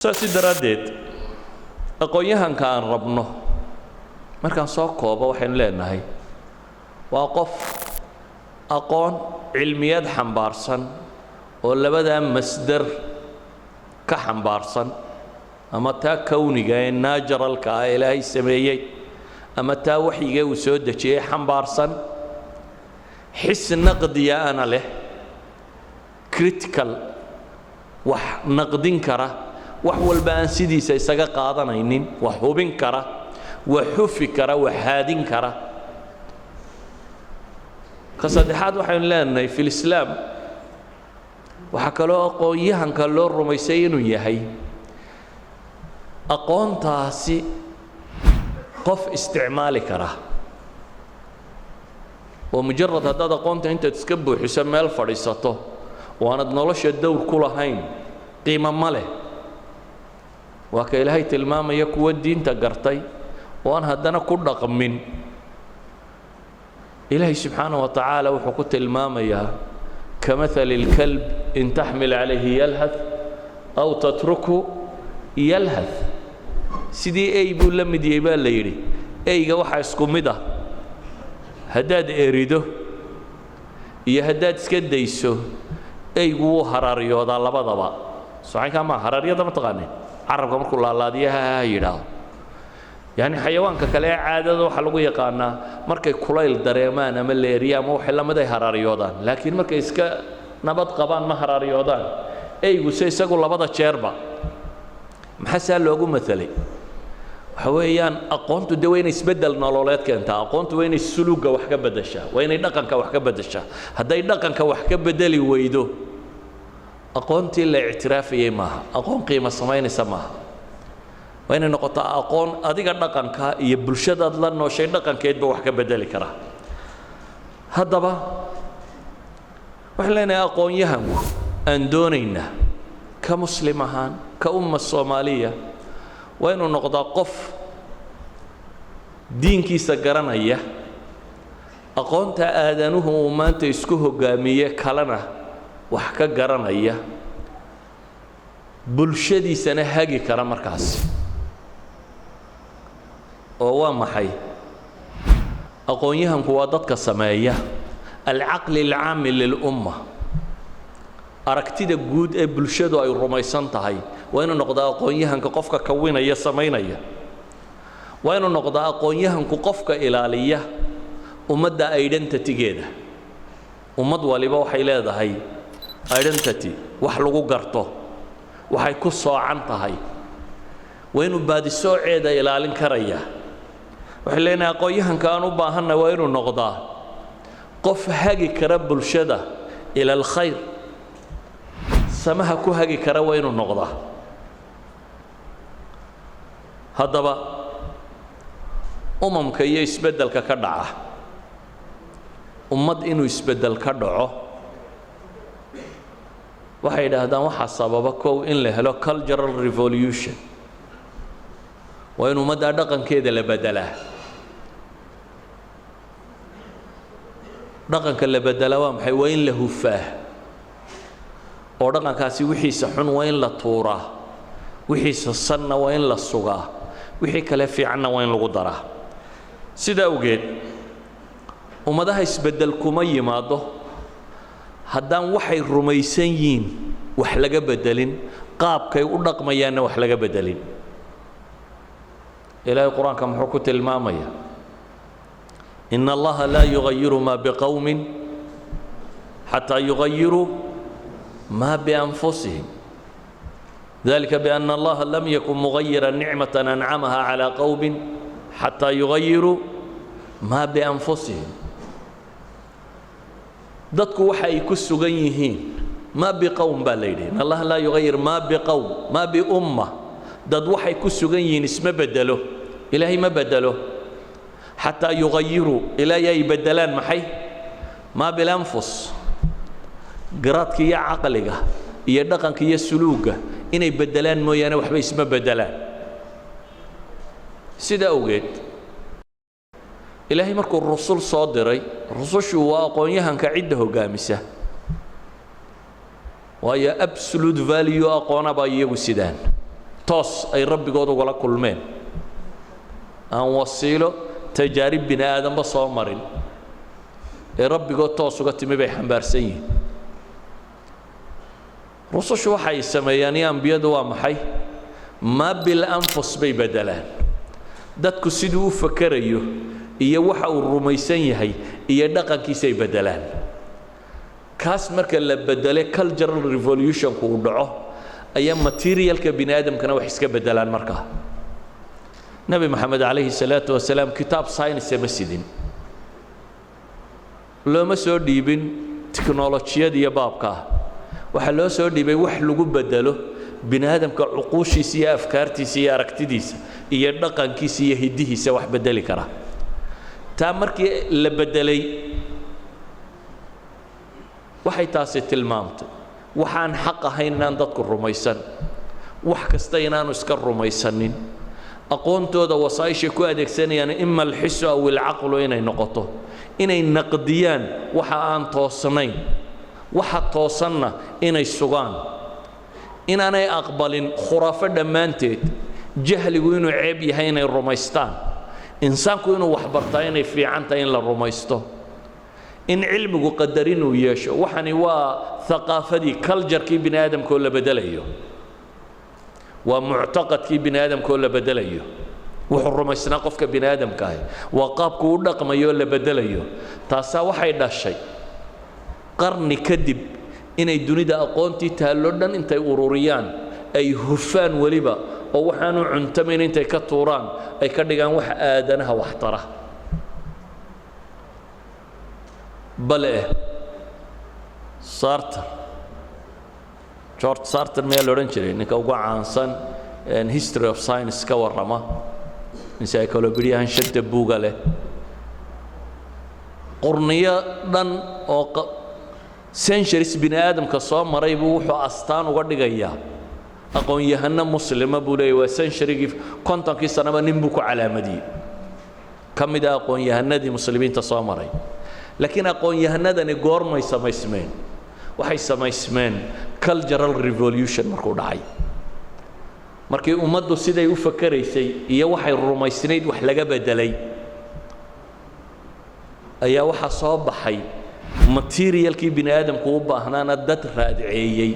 saasi daradeed aqoonyahanka aan rabno markaan soo koobo waxaan leenahay waa qof aqoon cilmiyeed xambaarsan oo labada masdar ka xambaarsan ama taa kawniga ee naturalka ah ilaahay sameeyay ama taa waxiga uu soo dajiyay xambaarsan xis naqdiya ana leh critical wax naqdin kara wax walba aan sidiisa isaga qaadanaynin wax hubin kara wax xufi kara wax haadin kara ka saddexaad waxaan leenahay fil islaam waxa kale oo aqoonyahanka loo rumaysay inuu yahay aqoontaasi qof isticmaali kara oo mujarrad haddaad aqoonta intaad iska buuxiso meel fadhiisato waanad nolosha dowr ku lahayn qiimo ma leh waa ka ilaahay tilmaamaya kuwa diinta gartay oo aan haddana ku dhaqmin ilaahay subxaanahu wa tacaala wuxuu ku tilmaamayaa kamathali lkalb in taxmil calayhi yalhath aw tatruku yalhath sidii ey buu la mid yahay baa la yidhi eyga waxaa isku mid ah haddaad erido iyo haddaad iska dayso eygu wuu haraariyoodaa labadaba soxankaa maa haraaryada ma taqaaneen carabka markuu laalaadiyaha yidhaahdo yani xayawaanka kale ee caadada waxaa lagu yaqaanaa markay kulayl dareemaan ama leeriya ama waxay lamid ay haraariyoodaan laakiin markay iska nabad qabaan ma haraariyoodaan eyguse isagu labada jeerba maxaa saa loogu matalay waxa weeyaan aqoontu de waa inay isbeddel nololeed keentaa aqoontu waa inay suluugga wax ka beddeshaa waa inay dhaqanka wax ka beddeshaa hadday dhaqanka wax ka beddeli weydo aqoontii la ictiraafayay maaha aqoon qiimo samaynaysa maaha waa inay noqotaa aqoon adiga dhaqanka iyo bulshadaad la nooshay dhaqankeedba wax ka beddeli kara haddaba waxaan leenahay aqoonyahanku aan doonaynaa ka muslim ahaan ka umma soomaaliya waa inuu noqdaa qof diinkiisa garanaya aqoonta aadanuhu uu maanta isku hogaamiye kalena wax ka garanaya bulshadiisana hagi kara markaas oo waa maxay aqoonyahanku waa dadka sameeya alcaqli alcaami lilumma aragtida guud ee bulshadu ay rumaysan tahay waa inuu noqdaa aqoonyahanka qofka kawinaya samaynaya waa inuu noqdaa aqoonyahanku qofka ilaaliya ummadda identitygeeda ummad waliba waxay leedahay identity wax lagu garto waxay ku soocan tahay waa inuu baadisooceeda ilaalin karaya waxay leenahay aqoonyahanka aan u baahanna waa inuu noqdaa qof hagi kara bulshada ila alkhayr samaha ku hagi kara waa inuu noqdaa haddaba umamka iyo isbeddelka ka dhaca ummad inuu isbeddel ka dhaco waxay yidhaahdaan waxaa sababa kow in la helo cultural revolution waa in ummadda dhaqankeeda la beddelaa dhaqanka la beddelaa waa maxay waa in la hufaa oo dhaqankaasi wixiisa xun waa in la tuuraa wixiisa sanna waa in la sugaa wixii kale fiicanna waa in lagu daraa sidaa awgeed ummadaha isbeddel kuma yimaado haddaan waxay rumaysan yihiin wax laga beddelin qaabkay u dhaqmayaanna wax laga beddelin ilaahay qur-aanka muxuu ku tilmaamaya ina allaha laa yugayiru maa biqowmin xataa yugayiruu ما بأنفسهم ذلك بأن الله لم يكن مغيرا نعمة أنعمها على قوم حتى يغيروا ما بأنفسهم dadku waxa ay ku sugan yihiin ma biqowm baa la yidhi in allah laa yugayir ma biqowm ma biumma dad waxay ku sugan yihiin isma bedelo ilaahay ma bedelo xataa yugayiruu ilaahay ay bedelaan maxay ma bilanfus garaadka iyo caqliga iyo dhaqanka iyo suluugga inay beddelaan mooyaane waxba isma beddelaan sidaa awgeed ilaahay markuu rusul soo diray rusushu waa aqoonyahanka cidda hoggaamisa waayo absolute value aqoona baa iyagu sidaan توس أي ربي قوضوا ولا كل من أن وصيله تجارب بني آدم بصومرين أي ربي قوض توس وقت مبي حنبار سيء رسول شو حي السمياني أنبياء دوا محي ما بالأنفس بي بدلان دادكو سيدو فكريو إيا وحا الرميسان يهي إيا دقا كيسي بدلان كاس مركا لبدلي كالجرال ريفوليوشن كو دعو أيام ماتيريال كبني آدم كانوا وحسكا بدلان مركا نبي محمد عليه الصلاة والسلام كتاب ساينس مسيدين لو ما سو ديبين تكنولوجيا دي بابكا waxa loo soo dhibay wax lagu bedelo binaadamka uquushiisa iyo afkaartiisa iyo aragtidiisa iyo dhaqankiisa iyo hidihiisa wax bedeli kara taa markii la bedelay waxay taasi tilmaamtay waxaan xaq ahayn inaan dadku rumaysan wax kasta inaanu iska rumaysanin aqoontooda wasaayisha ku adeegsanayaan imma al-hiss aw al-aql inay noqoto inay naqdiyaan waxa aan toosnayn waxa toosanna inay sugaan inaanay aqbalin khuraafa dhamaanteed jahligu inuu ceeb yahay inay rumaystaan insaanku inuu wax bartaa inay fiican tahay in la rumaysto in cilmigu qadarin uu yeesho waxani waa thaqaafadii culture-kii bini aadamka oo la bedelayo waa muctaqadkii bini aadamka oo la bedelayo wuxuu rumaysnaa qofka bini aadamka ah waa qaabku u dhaqmayo la bedelayo taasaa waxay dhashay qarni kadib inay dunida aqoontii taalo dhan intay ururiyaan ay hufaan waliba oo waxaanu cuntamayn intay ka tuuraan ay ka dhigaan wax aadanaha wax tara bale Sartre George Sartre meel oran jiray ninka ugu caansan history of science ka warrama encyclopedia shanta buuga leh qorniyo dhan oo centuries bini aadamka soo maray buu wuxuu astaan uga dhigayaa aqoon-yahano muslima buu leeyahay waa century-gii 50 sanaba nin buu ku calaamadiyay kamid ah aqoon-yahanadii muslimiinta soo maray laakiin aqoon-yahanadani goormay samaysmeen waxay samaysmeen cultural revolution markuu dhacay markii ummaddu siday u fakaraysay iyo waxay rumaysnayd wax laga bedelay ayaa waxa soo baxay materialkii bini aadamku u baahnaana dad raadceeyay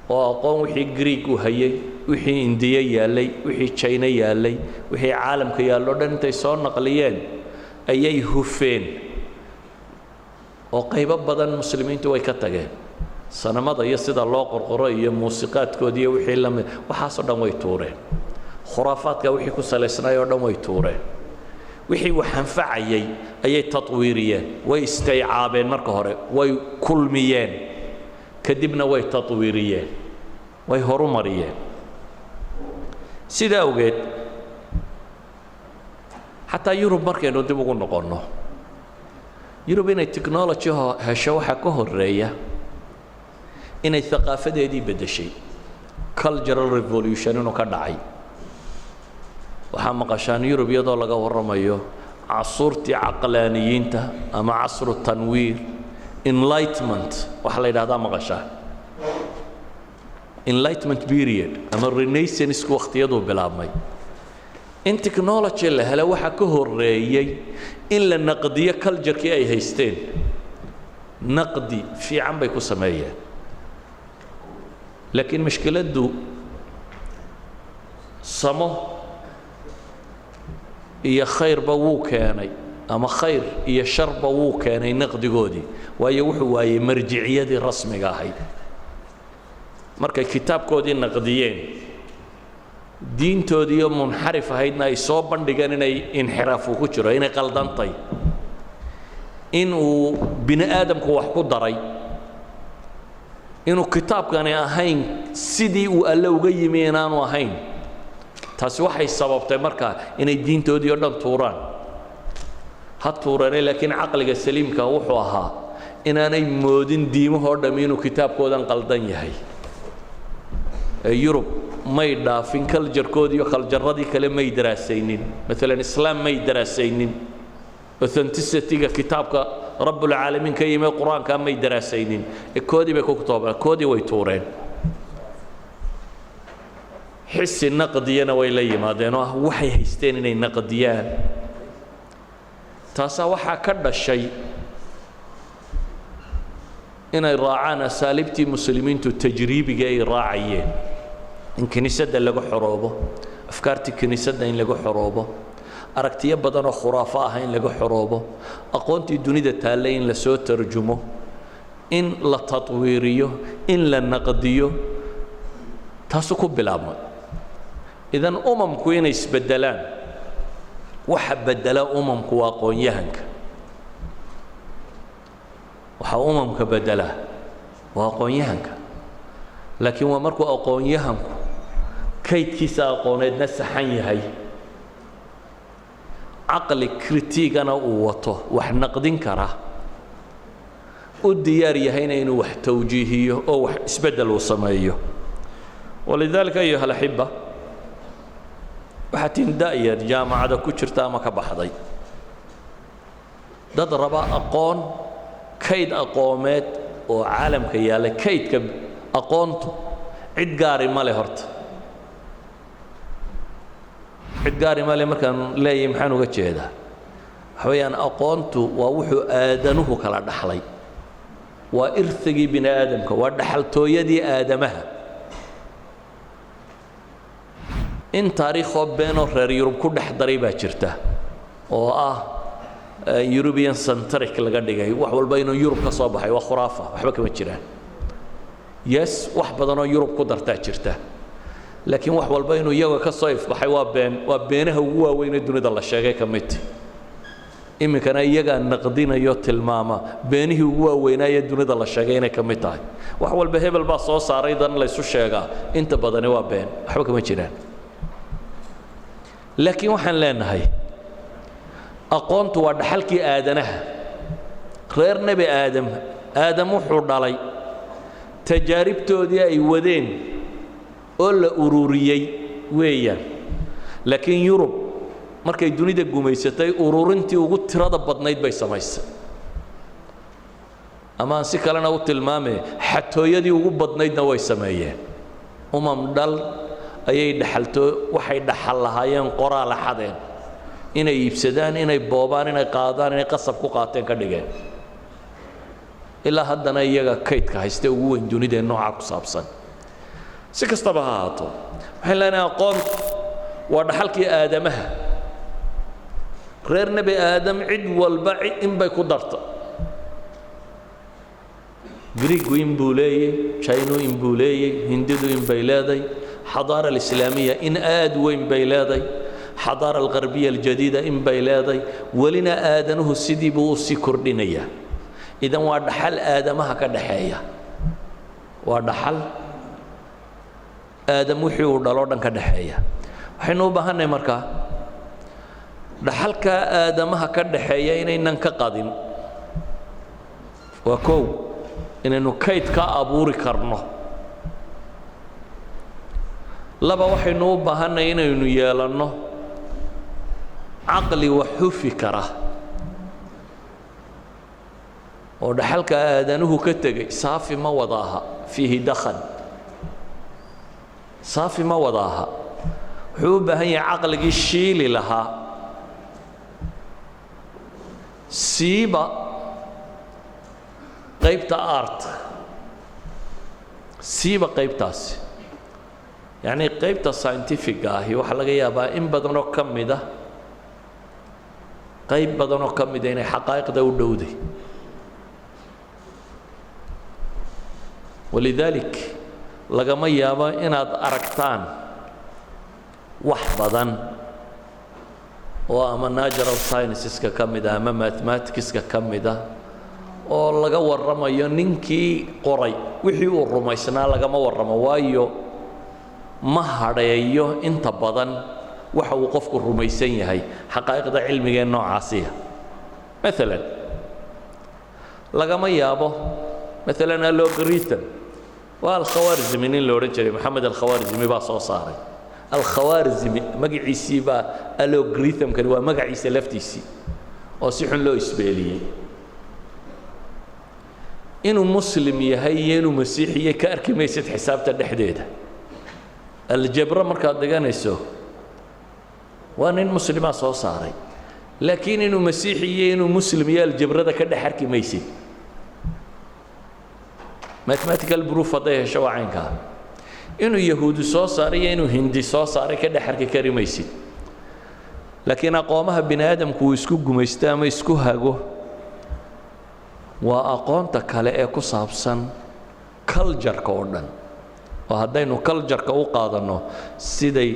oo aqoon wixii Greek u hayay wixii India yaalay wixii China yaalay wixii caalamka yaalo dhan intay soo naqliyeen ayay hufeen oo qaybo badan muslimiintu way ka tageen sanamada iyo sida loo qorqoro iyo muusiqaadkood iyo wixii la mid waxaas oo dhan way tuureen khuraafaadka wixii ku saleysnaa oo dhan way tuureen wixii wax anfacayay ayay tatwiiriyeen way istaycaabeen marka hore way kulmiyeen kadibna way tatwiiriyeen way horumariyeen sida ogeed xataa Yurub markaynu dib ugu noqono Yurub inay technology hesho waxa ka horeeya inay thaqaafadeedii bedeshay cultural revolution inuu ka dhacay waxaa maqashaan Yurub iyadoo laga warramayo casuurtii caqlaaniyiinta ama casru tanwiir enlightenment waxa la yiraahdaa maqashaan enlightenment period ama renaissance waqtiyadu bilaabmay in technology la helo waxa ka horeeyay in la naqdiyo culture-kii ay haysteen naqdi fiican bay ku sameeyeen laakiin mushkiladu samo iyo khayrba wuu keenay ama khayr iyo sharba wuu keenay naqdigoodii waayo wuxuu waayay marjiciyadii rasmiga ahayd markay kitaabkoodii naqdiyeen diintoodii oo munxarif ahaydna ay soo bandhigeen inay inxiraaf ku jiro inay qaldantay inuu bini aadamku wax ku daray inuu kitaabkani ahayn sidii uu alle uga yimi inaanu ahayn taasi waxay sababtay markaa inay diintoodii oo dhan tuuraan ha tuurane laakiin caqliga saliimka wuxuu ahaa inaanay moodin diimahoo dham inuu kitaabkoodan qaldan yahay Yurub may dhaafin culture-koodii iyo khaljaradii kale may daraasaynin مثلا islaam may daraasaynin authenticity-ga kitaabka rabbul caalamiin ka yimid quraanka may daraasaynin koodii bay ku kutubaan koodii way tuureen xisi naqdiyana way la yimaadeen oo waxay haysteen inay naqdiyaan taasa waxa ka dhashay inay raacaan asaaliibtii muslimiintu tajriibiga ay raacayeen in kiniisadda lagu xoroobo afkaartii kiniisadda in lagu xoroobo aragtiyo badan oo khuraafo ah in lagu xoroobo aqoontii dunida taallay in la soo tarjumo in la tatwiiriyo in la naqdiyo taasu ku bilaabmay idan umamku inay isbedelaan waxa bedela umamku waa aqoon-yahanka waxa umamka bedela waa aqoon-yahanka laakiin waa markuu aqoon-yahanku kaydkiisa aqooneedna saxan yahay caqli kritigana uu wato wax naqdin kara u diyaar yahayna inuu wax tawjiihiyo oo wax isbedel uu sameeyo walidaalika ayuha alaxiba waxaa tiin da'yar jaamacada ku jirta ama ka baxday dad raba aqoon kayd aqoomeed oo caalamka yaalla kaydka aqoontu cid gaari ma leh horta cid gaari ma leh markaan leeyahay maxaan uga jeedaa waxa weeyaan aqoontu waa wuxuu aadanuhu kala dhaxlay waa irthigii bini aadamka waa dhaxaltooyadii aadamaha in taariikhoo beenoo reer yurub ku dhex daray baa jirta oo ah European centric laga dhigay wax walba inuu Yurub ka soo baxay waa khuraafa waxba kama jiraan yes wax badan oo Yurub ku dartaa jirta laakiin wax walba inuu iyaga ka soo ifbaxay waa beenaha ugu waaweyn ee dunida la sheegay ka mid iminkana iyaga naqdinayo tilmaama beenihii ugu waaweynaa ee dunida la sheegay inay ka mid tahay wax walba hebel baa soo saaray dan la isu sheegaa inta badani waa been waxba kama jiraan laakiin waxaan leenahay aqoontu waa dhaxalkii aadanaha reer nebi aadam wuxuu dhalay tajaaribtoodii ay wadeen oo la ururiyey weeyaan laakiin yurub markay dunida gumaysatay ururintii ugu tirada badnayd bay samaysay ama aan si kalena u tilmaamay xatooyadii ugu badnaydna way sameeyeen dhal ayay waxay dhaxal lahaayeen qoraal xadeen inay iibsadaan inay boobaan inay qaadaan inay qasab ku qaateen ka dhigeen ilaa haddana iyaga kaydka haysta ugu weyn dunida nooca ku saabsan si kastaba ha ahaato waxaan leenahay aqoontu waa dhaxalkii aadamaha reer nebi aadam cid walba in bay ku darta griigu in buu leeyey chinu in buu leeyey hindidu in bay leeday xadaara alislaamiya in aad weyn bay leeday xadaara algarbiya aljadiida in bay leeday welina aadanuhu sidii buu u sii kordhinayaa idan waa dhaxal aadamaha ka dhaxeeya waa dhaxal aadam wixii uu dhaloo dhan ka dhaxeeya waxaynu u baahannahay markaa dhaxalka aadamaha ka dhaxeeya inaynan ka qadin waa kow inaynu kayd ka abuuri karno laba waxaynu u baahannahay inaynu yeelanno caqli wax xufi kara oo dhaxalka aadanuhu ka tegay saafi ma wada aha fiihi dakhan saafi ma wada aha wuxuu u baahan yahay caqligii shiili lahaa siiba qaybta art siiba qaybtaasi yacni qaybta scientific ahi waxaa laga yaabaa in badanoo ka mida qayb badanoo ka mida inay xaqaa'iqda u dhowday walidalik lagama yaabo inaad aragtaan wax badan oo ama natural scienceska ka mid ah ama mathematicska ka mid ah oo laga warramayo ninkii qoray wixii uu rumaysnaa lagama warramo waayo ma hadheeyo inta badan waxa uu qofku rumaysan yahay xaqaa'iqda cilmiga ee noocaasiya maalan lagama yaabo maalan algorithm waa alkhawaarizmi nin la odhan jiray maxamed alkhawaarizmi baa soo saaray alkhawaarizmi magaciisii baa algoritmkani waa magaciisa laftiisii oo si xun loo isbeeliyey inuu muslim yahay iyo inuu masiixiyey ka arki maysid xisaabta dhexdeeda aljabra markaad dhiganayso waa nin muslima soo saaray laakiin inuu masiixi iyo inuu muslim iyo aljabrada ka dhex arki maysid mathematical proof hadday hesho waa caynkaa inuu yahuudi soo saaray iyo inuu hindi soo saaray ka dhex arki kari maysid laakiin aqoomaha bini aadamku uu isku gumaysto ama isku hago waa aqoonta kale ee ku saabsan culture-ka oo dhan oo haddaynu culture-ka u qaadanno siday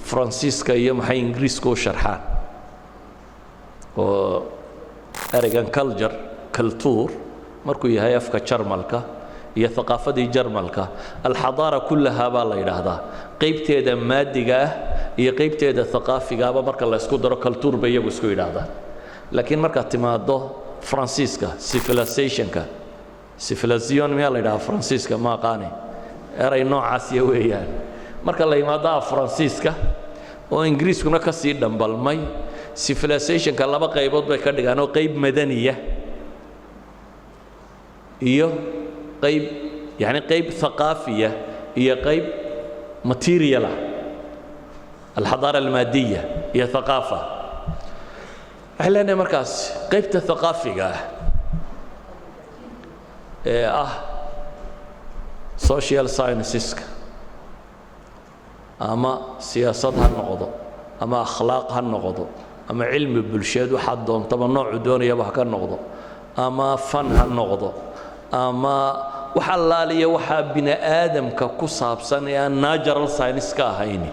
faransiiska iyo maxay ingiriiska u sharxaan oo ereygan culture markuu yahay afka jarmalka iyo thaqaafadii jarmalka alxadaara kullahaa baa la yidhaahdaa qaybteeda maadiga ah iyo qaybteeda thaqaafigaaba marka la isku daro culture bay iyagu isku yidhaahdaan laakiin markaad timaado faransiiska civilizationka civilization miyaa la yidhahaa faransiiska ma aqaani eray noocaasiya weeyaan marka la yimaado af faransiiska oo ingiriiskuna ka sii dhambalmay civilizationka laba qaybood bay ka dhigaan oo qayb madaniya iyo qayb yani qayb thaqaafiya iyo qayb material ah alxadaara almaadiya iyo thaqaafa waxay leenahay markaas qaybta thaqaafiga ah ee ah social scienceska ama siyaasad ha noqdo ama akhlaaq ha noqdo ama cilmi bulsheed waxaad doontaba noocu doonayaba ha ka noqdo ama fan ha noqdo ama wax allaaliya waxaa bini aadamka ku saabsan ee aan natural science ka ahayn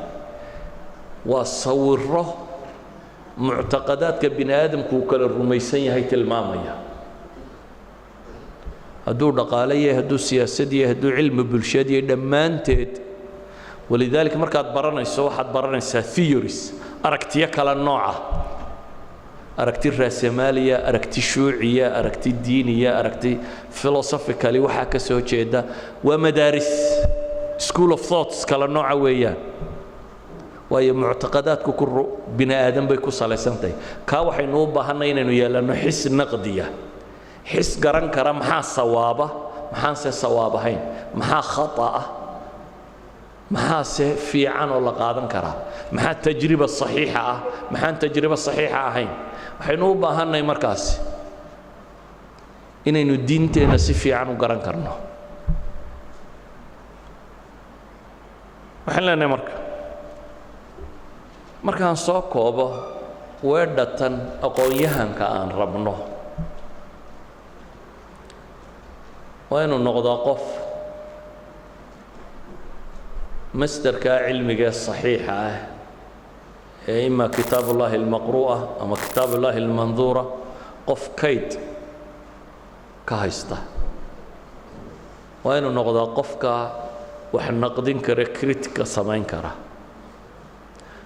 waa sawiro muctaqadaadka bini aadamku uu kala rumaysan yahay tilmaamaya hadduu dhaqaale yahay hadduu siyaasad yahay hadduu cilmi bulsheed yahay dhammaanteed walidaalika markaad baranayso waxaad baranaysaa theories aragtiyo kala nooca aragti raasamaaliya aragti shuuciya aragti diiniya aragti philosophically waxaa ka soo jeeda waa madaaris school of thoughts kala nooca weeyaan waayo muctaqadaadku ku bini aadan bay ku salaysantahay kaa waxaynu u baahanay inaynu yeelano xis naqdiya xis garan kara maxaa sawaaba maxaanse sawaab ahayn maxaa khata ah maxaase fiican oo la qaadan karaa maxaa tajriba saxiixa ah maxaan tajriba saxiixa ahayn waxaynu u baahanay markaas inaynu diinteenna si fiican u garan karno waxaan leenahay markaan soo koobo weedhatan aqoon-yahanka aan rabno waa inuu noqdaa qof masdarkaa cilmiga saxiixa ah ee ima kitaab ullahi almaqru'a ama kitaab ullahi almanduura qof kayd ka haysta waa inuu noqdaa qofka wax naqdin kara kritika samayn kara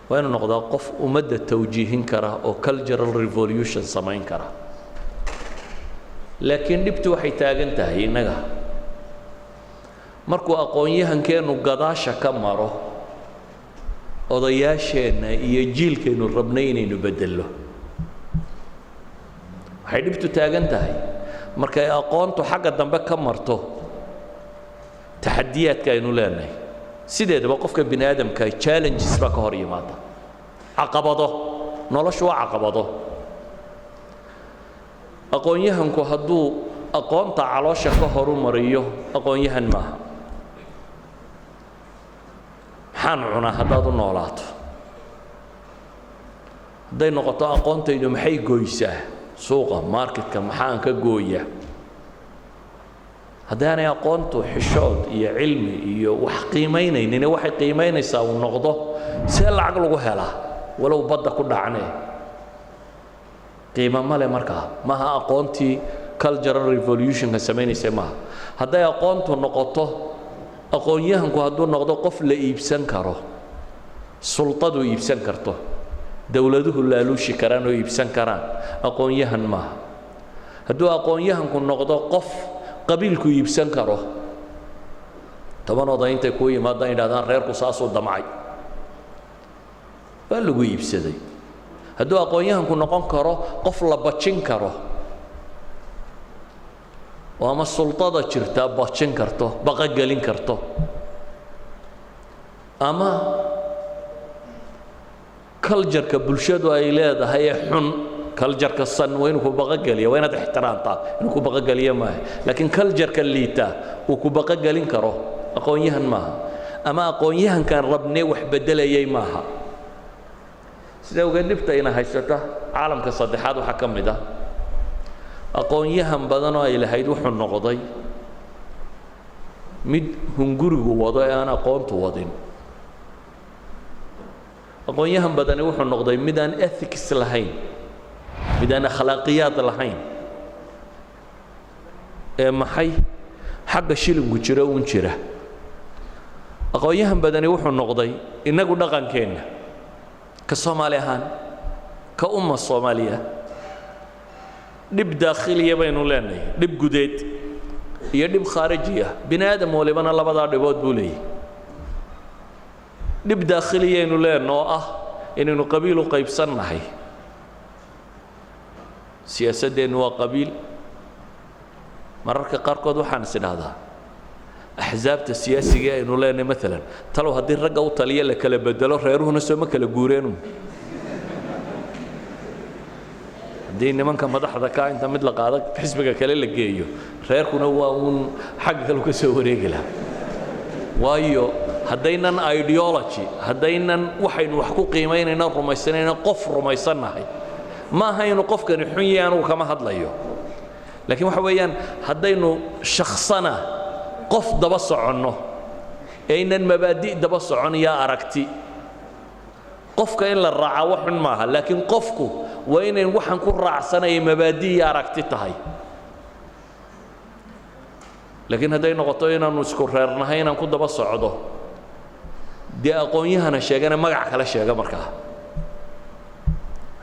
waa inuu noqdaa qof ummadda tawjiihin kara oo cultural revolution samayn kara laakiin dhibtu waxay taagan tahay innaga markuu aqoon-yahankeennu gadaasha ka maro odayaasheenna iyo jiilkeennu rabnay inaynu beddello waxay dhibtu taagan tahay markay aqoontu xagga dambe ka marto taxadiyaadka aynu leenahay sideedaba qofka bini aadamka challenges baa ka hor yimaada caqabado noloshu waa caqabado aqoon-yahanku hadduu aqoonta caloosha ka horumariyo aqoon-yahan maaha maxaan cunaa haddaad u noolaato hadday noqoto aqoontaydu maxay gooysaa suuqa marketka maxaan ka gooyaa haddaanay aqoontu xishood iyo cilmi iyo wax qiimaynaynin waxay qiimaynaysaa uu noqdo see lacag lagu helaa walow badda ku dhacnee qiimo male markaa maaha aqoontii cultural revolutionka samaynaysa maaha hadday aqoontu noqoto aqoon-yahanku hadduu noqdo qof la iibsan karo sultadu iibsan karto dowladuhu laaluushi karaan oo iibsan karaan aqoon-yahan maaha hadduu aqoon-yahanku noqdo qof qabiilku iibsan karo toban oday intay kuu yimaadaan yidhahdaan reerku saasuu damcay waa lagu iibsaday hadduu aqoon-yahanku noqon karo qof la bajin karo oo ama sultada jirtaa bajin karto baqogelin karto أما كلجر كبلشدو أي لا ده هي حن كلجر كالصن وين كوبقى قليا وين احترامتا إنه كوبقى قليا ما لكن كلجر كالليتا وكوبقى قلين كره أقويهن ماها أما أقويهن كان ربني وحبدل يي ماها سيدا وقال نبتا إنا هايستا عالم كصدحات وحكم ده أقويهن بدنوا إلى هيدو حن نقضي مد هنجرجو وضع أنا قومت وضين أقويهم بدني وحنا نقضي مدان ethics لهين مدان أخلاقيات لهين ما حي حق الشيء وجرا ونشره أقويهم بدني وحنا نقضي إنك ودقن كنا كالصوماليهان كأمة الصومالية دب داخلية بينو لنا دب جديد يدب خارجية بني آدم ولبنا الله بدار دبود بولي دب داخلية إنه لا نوعه إنه قبيل وقيب صنعه سياسة دين وقبيل مرة قاركود وحنسن هذا أحزاب السياسية إنه لا مثلا تلو هذه الرجع وطلية لك بدلوا غيره نسمى كلا جورينهم دين من كان مدح ذكاء أنت مثل قاعدك حسبك كلا اللي جيو غيركم هو حق لو كسور رجله وايو هدينا ايديولوجي هدينا وحين وحكو قيميننا رميسنينا قف رميسنahay ما hayno qofkan xunyaanu kama hadlayo laakiin waxa weeyaan hadaynu shakhsana qof daba socono aynan mabaadi daba socon ya aragti qofka in la raaco waxun maaha laakiin qofku waa inaan waxan ku raacsanay mabaadi ya aragti tahay laakiin haday noqoto inaanu isku reernahay inaan ku daba socdo dee aqoonyahana sheegana magac kala sheega markaa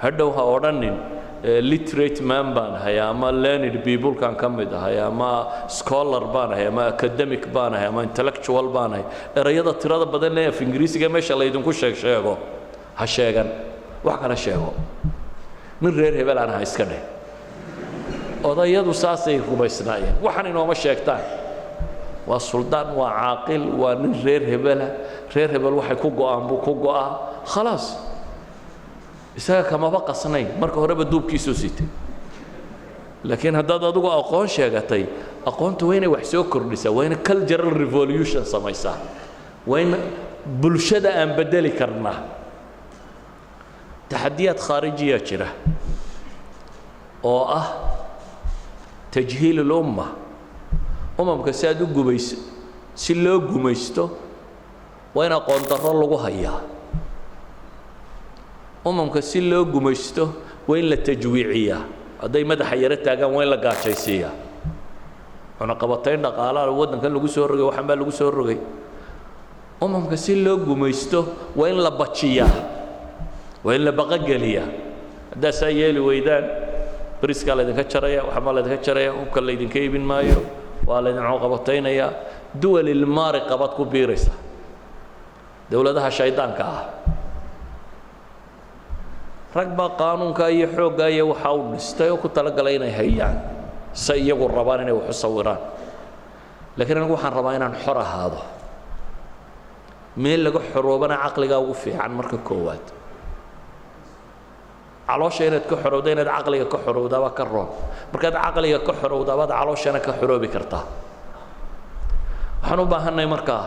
hadhow ha odhanin literate man baan ahay ama learned people kan ka mid ahay ama scholar baan ahay ama academic baan ahay ama intellectual baan ahay erayada tirada badan ee af ingiriisiga meesha la idinku sheego ha sheegan wax kala sheego min reer hebel aan iska dheh odayadu saasay rumaysnaayeen waxaan inooma sheegtaan waa suldaan waa caaqil waa nin reer hebel waxay ku go'aan buu ku go'aa khalaas isaga kama baqasnay marka horeba duubkiisu siitay laakiin haddaad adigu aqoon sheegatay aqoontu waa inay wax soo kordhisaa waa inay cultural revolution samaysaa waa in bulshada aan bedeli karnaa taxadiyaad khaarijiya jira oo ah tajhiil al-umma umamka si aad u gubayso si loo gumaysto waa in aqoon darro lagu hayaa umamka si loo gumaysto waa in la tajwiiciyaa hadday madaxa yara taagaan waa in la gaajaysiiyaa cunaqabatayn dhaqaalaha waddankan lagu soo rogay waxaan baa lagu soo rogay umamka si loo gumaysto waa in la bajiyaa waa in la baqageliyaa haddaa saa yeeli weydaan bariiskaa laydinka jaraya waxbaa laydinka jaraya hubka laydinka iibin maayo waa laydin cunaqabataynayaa duwal ilmaariqa baad ku biiraysa dowladaha shaydaanka ah rag baa qaanuunka iyo xoogga iyo waxa uu dhistay oo ku talagalay inay hayaan si iyagu rabaan inay wax u sawiraan laakiin anigu waxaan rabaa inaan xor ahaado meel laga xoroobana caqliga ugu fiican marka koowaad caloosha inaad ka xorowdo inaad caqliga ka xorowdaaba ka roon markaad caqliga ka xorowdaabaad calooshana ka xoroobi kartaa waxaan u baahannahay markaa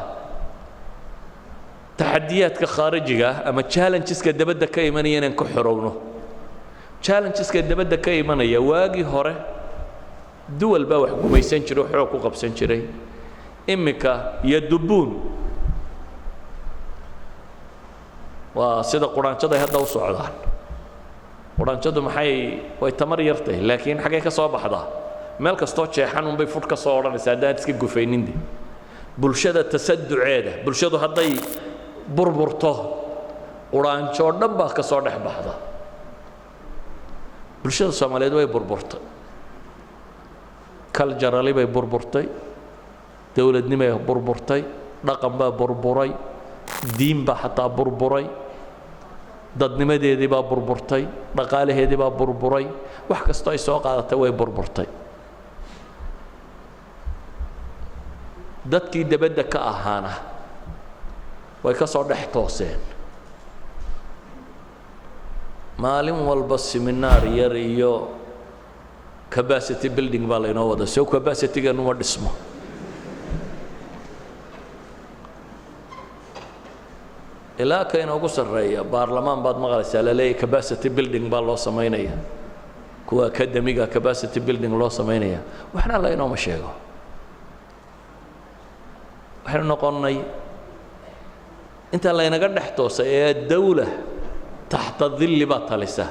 taxadiyaadka khaarijiga ama challengeska dabadda ka imanaya inaan ka xorowno challengeska dabadda ka imanaya waagii hore duwal baa wax gumaysan jiray xoog ku qabsan jiray imika yadubuun waa sida quraanjada hadda u socdaan quraanjadu maxay way tamar yartay laakiin xagee ka soo baxdaa meel kastoo jeexan un bay fudh ka soo odhanaysaa haddaan iska gufayninde bulshada tasaduceeda bulshadu hadday burburto quraanjo dhan baa ka soo dhex baxda bulshada Soomaaliyeed way burburtay culturally bay burburtay dawladnimay burburtay dhaqan baa burburay diin baa xataa burburay dadnimadeedii baa burburtay dhaqaalaheedii baa burburay wax kasta ay soo qaadatay way burburtay dadkii dabadda ka ahaana way ka soo dhex tooseen maalin walba seminar yar iyo capacity building baa laynoo wada soo capacity-geenu ma dhismo ilaa ka inoogu sarreeya baarlamaan baad maqlaysaa la leeyahay capacity building baa loo samaynaya kuwa academiga capacity building loo samaynaya waxna la inooma sheego waxaynu noqonnay inta laynaga dhex toosay ee dawla taxta dilli baa talisa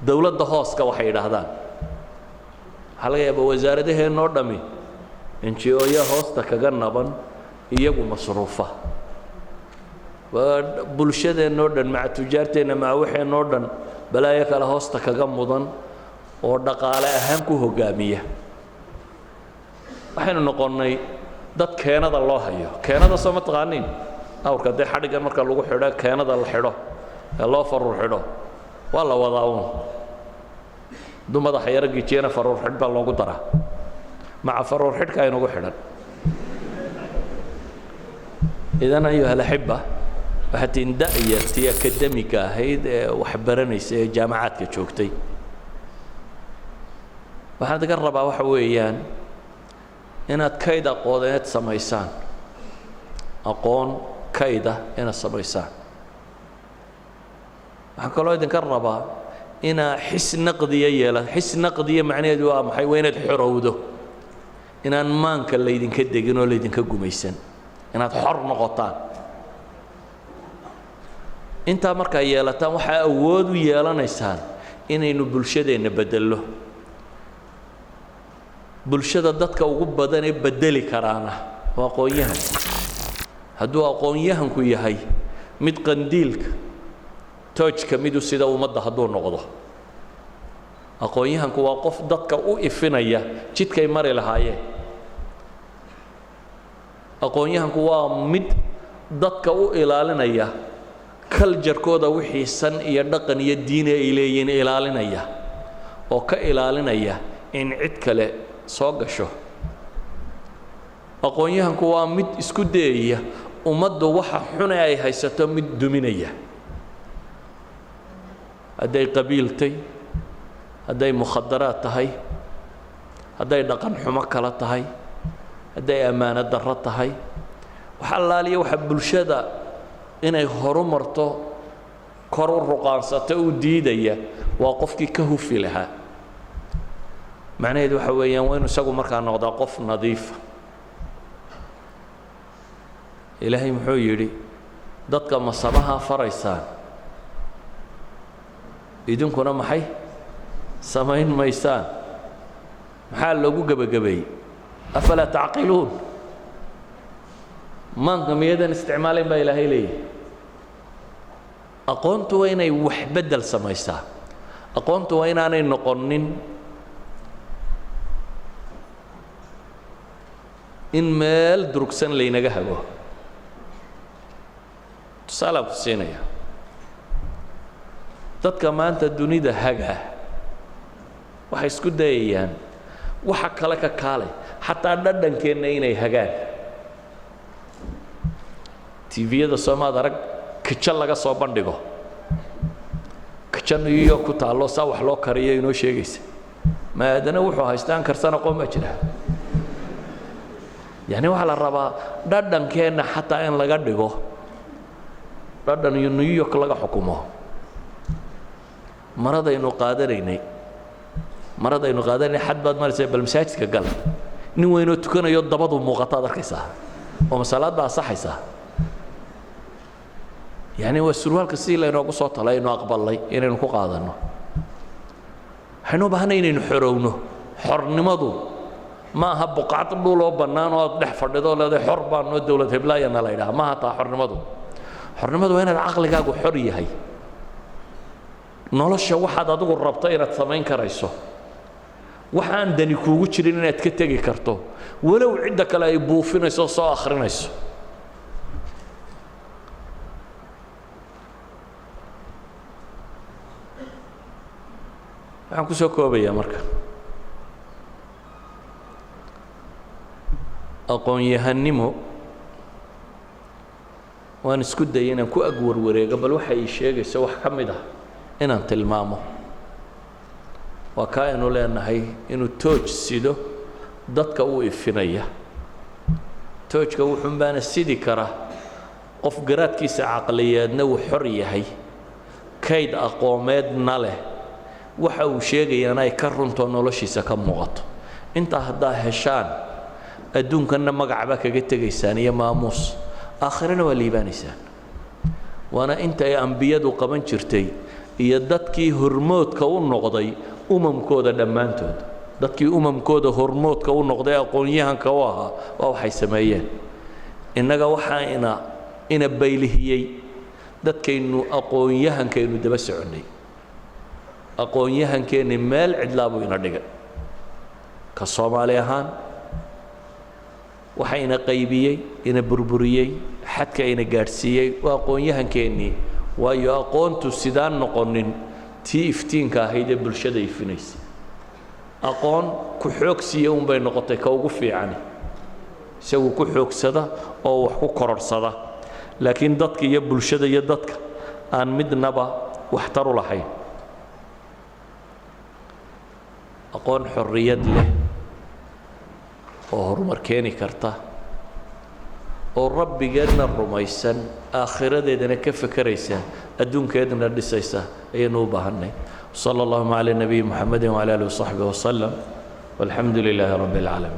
dawladda hooska waxay yidhaahdaan waxaa laga yaabaa wasaaradaheennoo dhammi NGO-ya hoosta kaga naban iyagu masruufa bulshadeennoo dhan maca tujaarteenna maca waxeennoo dhan balaayo kale hoosta kaga mudan oo dhaqaale ahaan ku hoggaamiya waxaynu noqonnay dad keenada loo hayo keenada soo ma taqaaniin awrka dee xadhiggan marka lagu xidho keenada la xidho ee loo faruur xidho waa la wadaa uun hadduu madaxa yaro gijiyana faruur xidh baa loogu daraa maca faruur xidhka aynugu xidhan idan ayuha alaxiba waxaad tiin da'yartii akademiga ahayd ee wax baranaysa ee jaamacaadka joogtay waxaan idinka rabaa waxa weeyaan inaad kayd aqooneed samaysaan aqoon kayda inaad samaysaan waxaan kaloo idinka rabaa inaad xis naqdiya xis naqdiya macnaheedu waa maxay waa inaad xorowdo inaan maanka laydinka degin oo laydinka gumaysan inaad xor noqotaan intaa markaa yeelataan waxaa awood u yeelanaysaan inaynu bulshadeenna bedello bulshada dadka ugu badan ee bedeli karaana waa aqoon-yahan hadduu aqoon-yahanku yahay mid qandiilka toojka midu sida ummadda hadduu noqdo aqoon-yahanku waa qof dadka u ifinaya jidkay mari lahaayeen aqoon-yahanku waa mid dadka u ilaalinaya kaljarkooda wixii san iyo dhaqan iyo diine ay leeyihiin ilaalinaya oo ka ilaalinaya in cid kale soo gasho aqoon-yahanku waa mid isku dayaya ummaddu waxa xun ay haysato mid duminaya hadday qabiiltay hadday mukhadaraad tahay hadday dhaqan xumo kala tahay hadday ammaano darro tahay waxa allaaliya waxa bulshada inay horumarto kor u ruqaansato u diidaya waa qofkii ka hufi lahaa macnaheedu waxa weeyaan waa inuu isagu markaa noqdaa qof nadiifa ilaahay muxuu yidhi dadka masabaha faraysaan idinkuna maxay samayn maysaan maxaa loogu gebagabeeyey afalaa tacqiluun maanka miyadan isticmaalayn baa ilaahay leeyahy aqoontu waa inay wax beddel samaysaa aqoontu waa inaanay noqonin in meel durugsan laynaga hago tusaalaan ku siinaya dadka maanta dunida haga waxay isku dayayaan waxa kale ka kaalay xataa dhadhankeenna inay hagaan tviyada soomaad arag kijo laga soo bandhigo kijo New York ku taallo saa wax loo kariyo inoo sheegaysa maadana wuxuu haystaan karsan aqoon ma jira يعني waxa la rabaa dhadhankeena xataa in laga dhigo dhadhan iyo New York laga xukumo maradaynu qaadanaynay xad baad marisay bal masaajidka gal nin weyn oo tukanayo dabadu muuqata arkaysaa oo masalaada saxaysa يعني waa surwaalka si leeynoogu soo talay inuu aqbalay inaynu ku qaadano waxaynu u baahnay inaynu xorowno xornimadu ما ها بقعة دولو بنان أو ده فردو لا ده حر بان دولة هبلايا نلاقيها ما ها تا حرنمدو هنا العقل جاكو حرية هي نلاش واحد أدو الربطين الثمين كريسو واحد دني كوجو تشرين نتكتجي كرتو ولو عندك لا يبوفين يسوع آخرين يسوع عم كسو كوبيا مركب aqoon-yahannimo waan isku dayay inaan ku ag warwareego bal waxa ay sheegayso wax ka mid ah inaan tilmaamo waa ka inuu leenahay inuu tooj sido dadka uu ifinaya toojka wuxuu baana sidi kara qof garaadkiisa caqliyeedna uu xor yahay kayd aqoomeedna leh waxa uu sheegayana ay ka runto noloshiisa ka muuqato inta haddaa heshaan adduunkanna magacba kaga tegaysaan iyo maamuus aakhirana waa liibaanaysaan waana inta ay ambiyadu qaban jirtay iyo dadkii hormoodka u noqday umamkooda dhammaantood dadkii umamkooda hormoodka u noqday aqoon-yahanka u ahaa waa waxay sameeyeen innaga waxaa ina baylihiyey dadkaynu aqoon-yahankaynu daba soconnay aqoon-yahankeenni meel cidlaa buu ina dhigay ka soomaali ahaan waxa ina qaybiyey ina burburiyey xadka ina gaadhsiiyey waa aqoon-yahankeennii waayo aqoontu sidaan noqonin tii iftiinka ahayd ee bulshada ifinaysay aqoon ku xoogsiya unbay noqotay ka ugu fiicani isagu ku xoogsada oo wax ku kororsada laakiin dadka iyo bulshada iyo dadka aan midnaba waxtar u lahayn aqoon xorriyad leh oo horumar keeni karta oo rabbigeedna rumaysan aakhiradeedana ka fakaraysa adduunkeedna dhisaysa ayaynu u baahanay صلى الله على النبي محمد وعلى آله وصحبه وسلم والحمد لله رب العالمين